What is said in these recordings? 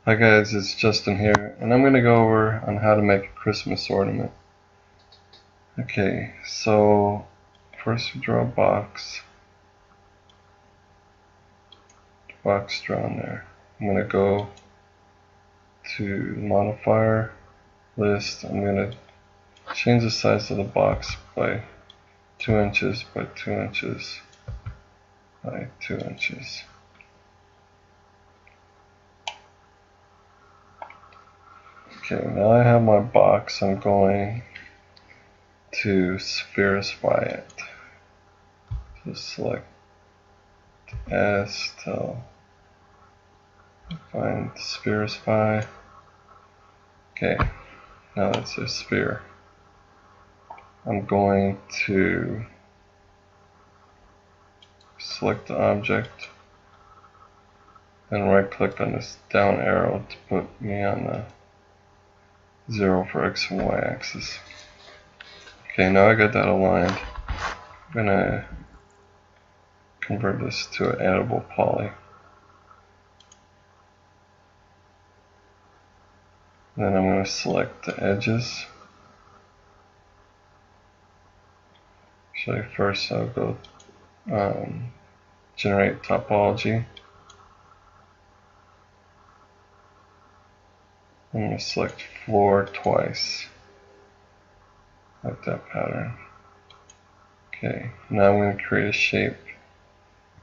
Hi guys, it's Justin here, and I'm going to go over on how to make a Christmas ornament. Okay, so first we draw a box drawn there. I'm going to go to modifier, list. I'm going to change the size of the box by 2 inches by 2 inches by 2 inches. Okay, now I have my box. I'm going to spherify it. Just select S till find spherify. Okay, now that's a sphere. I'm going to select the object and right click on this down arrow to put me on the 0 for X and Y axis. Okay, now I got that aligned. I'm gonna convert this to an editable poly. Then I'm going to select the edges. So first I'll go generate topology. I'm going to select floor twice, like that pattern. Okay, now I'm going to create a shape.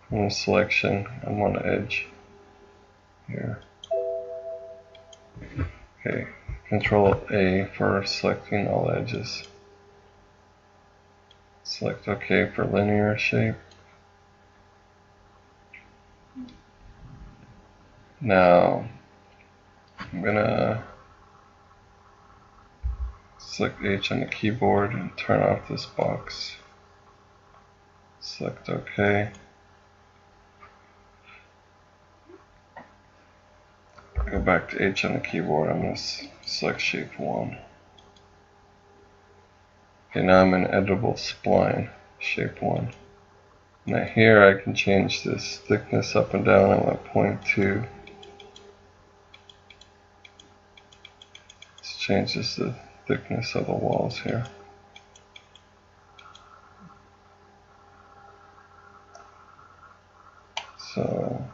From the selection, I'm on the edge here. Okay, Control A for selecting all edges. Select OK for linear shape. Now I'm gonna select H on the keyboard and turn off this box. Select OK. Go back to H on the keyboard. I'm going to select shape 1. Okay, now I'm in editable spline, shape 1. Now here I can change this thickness up and down. I'm going to point to. This changes the thickness of the walls here. So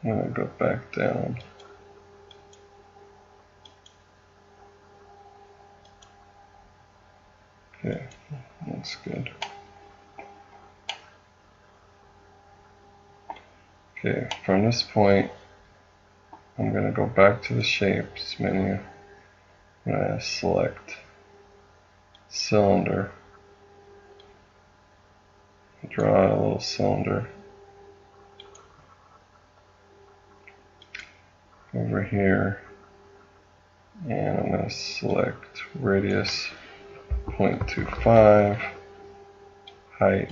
I'm going to go back down. Okay, looks good. Okay, from this point, I'm going to go back to the shapes menu. I'm going to select cylinder. Draw a little cylinder. Over here, and I'm going to select radius 0.25, height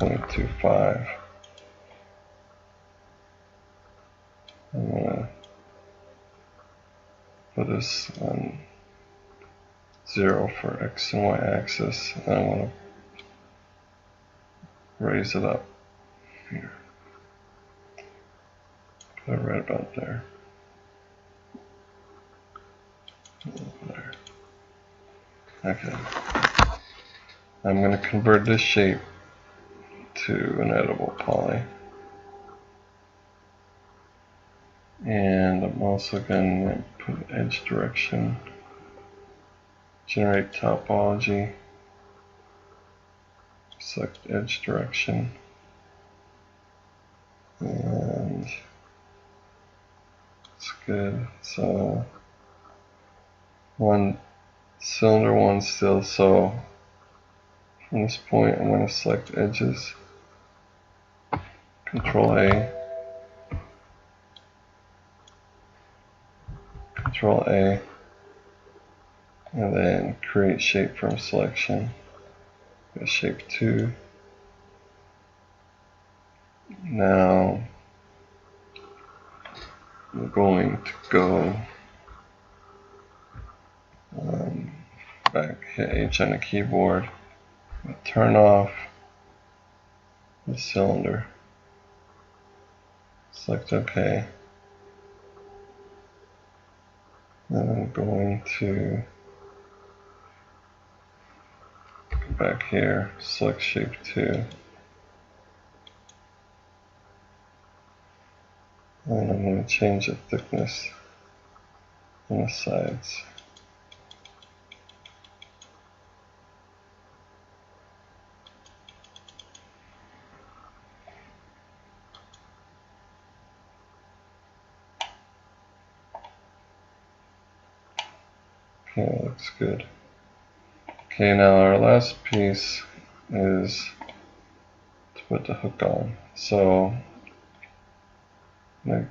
0.25. I'm going to put this on 0 for X and Y axis, and I'm going to raise it up here. Put it right about there. There. Okay. I'm going to convert this shape to an editable poly. And I'm also going to put edge direction, generate topology, select edge direction, and it's good. So cylinder 1 still. So from this point, I'm going to select edges, Control A, Control A, and then create shape from selection. Go shape 2. Now I'm going to go back, hit H on the keyboard, turn off cylinder. Select OK. Then I'm going to go back here, select shape 2. And I'm going to change the thickness on the sides. Okay, looks good. Okay, now our last piece is to put the hook on. So I'm going to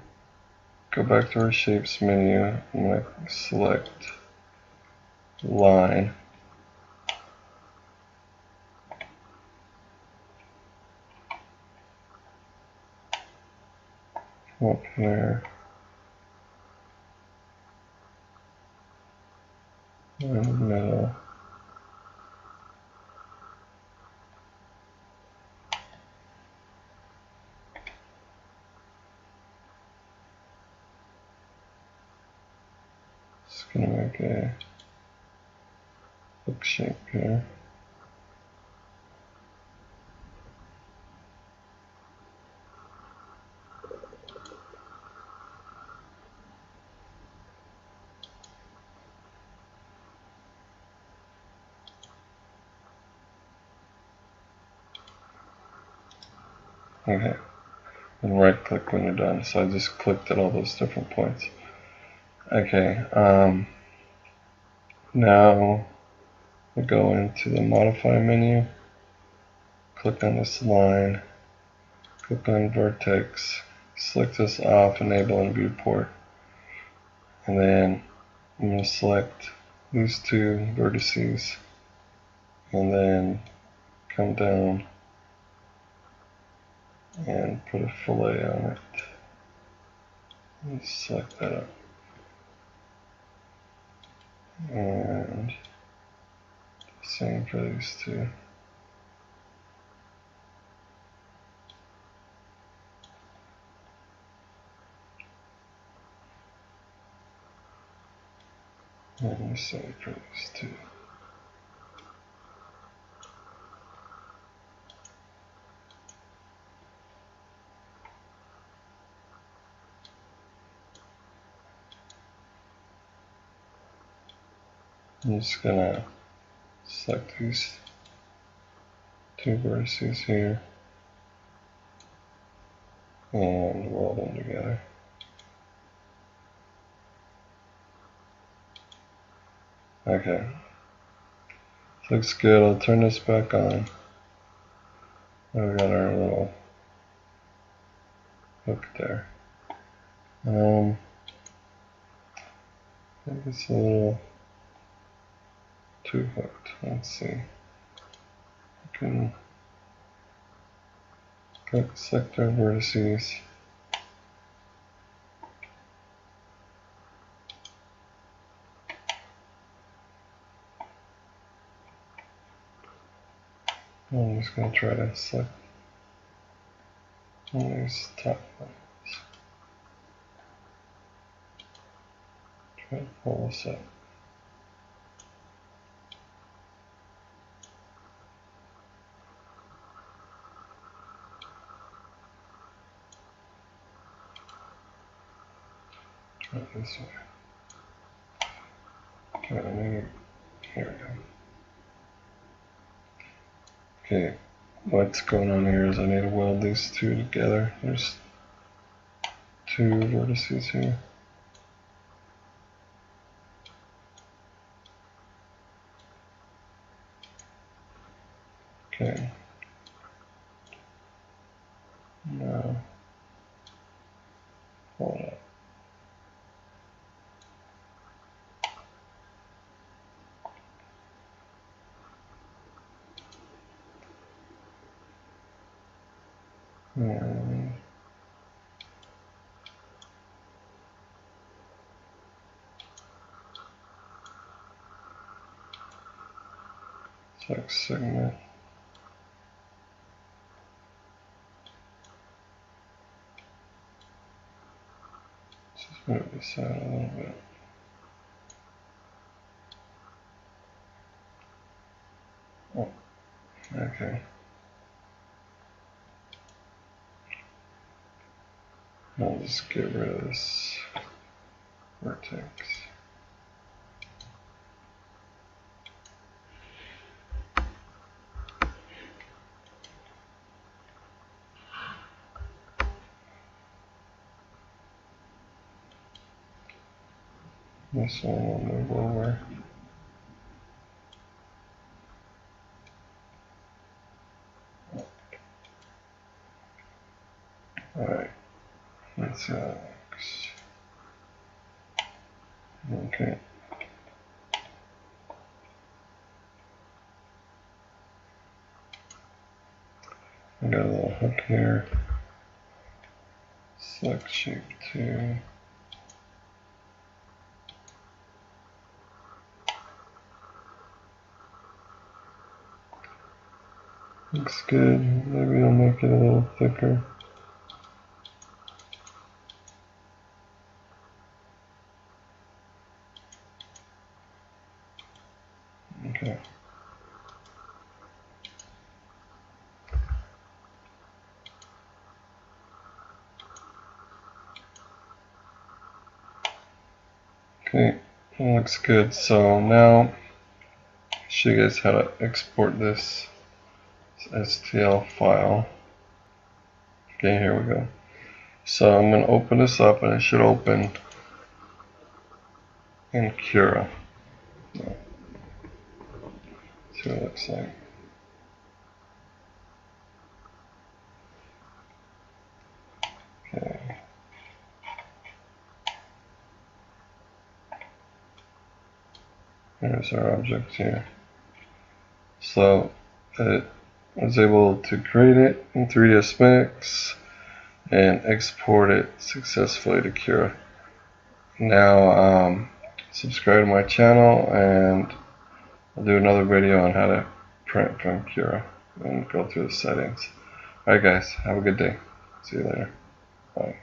go back to our shapes menu. I'm going to select line. Come up here. In the middle. Just going to make a hook shape here. Okay, and right click when you're done. So I just clicked at all those different points. Okay, now I go into the modify menu, click on this line, click on vertex, select this off, enable and viewport, and then I'm going to select these two vertices and then come down and put a fillet on it. And select that up. And same for these two. And the same for these two. I'm just gonna select these two vertices here and weld them together. Okay, looks good. I'll turn this back on. Now we got our little hook there. I think it's a little too hooked. Let's see. I can select our vertices. I'm just going to try to select one of these top ones. Try to pull this up. Try it this way. Okay, here we go. Okay, what's going on here is I need to weld these two together. There's two vertices here. Okay. Now, hold up. And select segment. Just move this out a little bit. Oh, okay. I'll just get rid of this vertex. This one will move over. Alright, let's see how that works. Okay. I got a little hook here. Select shape 2. Looks good. Maybe I'll make it a little thicker. Okay. Okay, that looks good. So now I'll show you guys how to export this STL file. Okay, here we go. So I'm going to open this up, and it should open in Cura. See what it looks like. Okay. There's our object here. So it was able to create it in 3ds Max and export it successfully to Cura. Now subscribe to my channel, and I'll do another video on how to print from Cura and go through the settings. Alright guys, have a good day. See you later. Bye.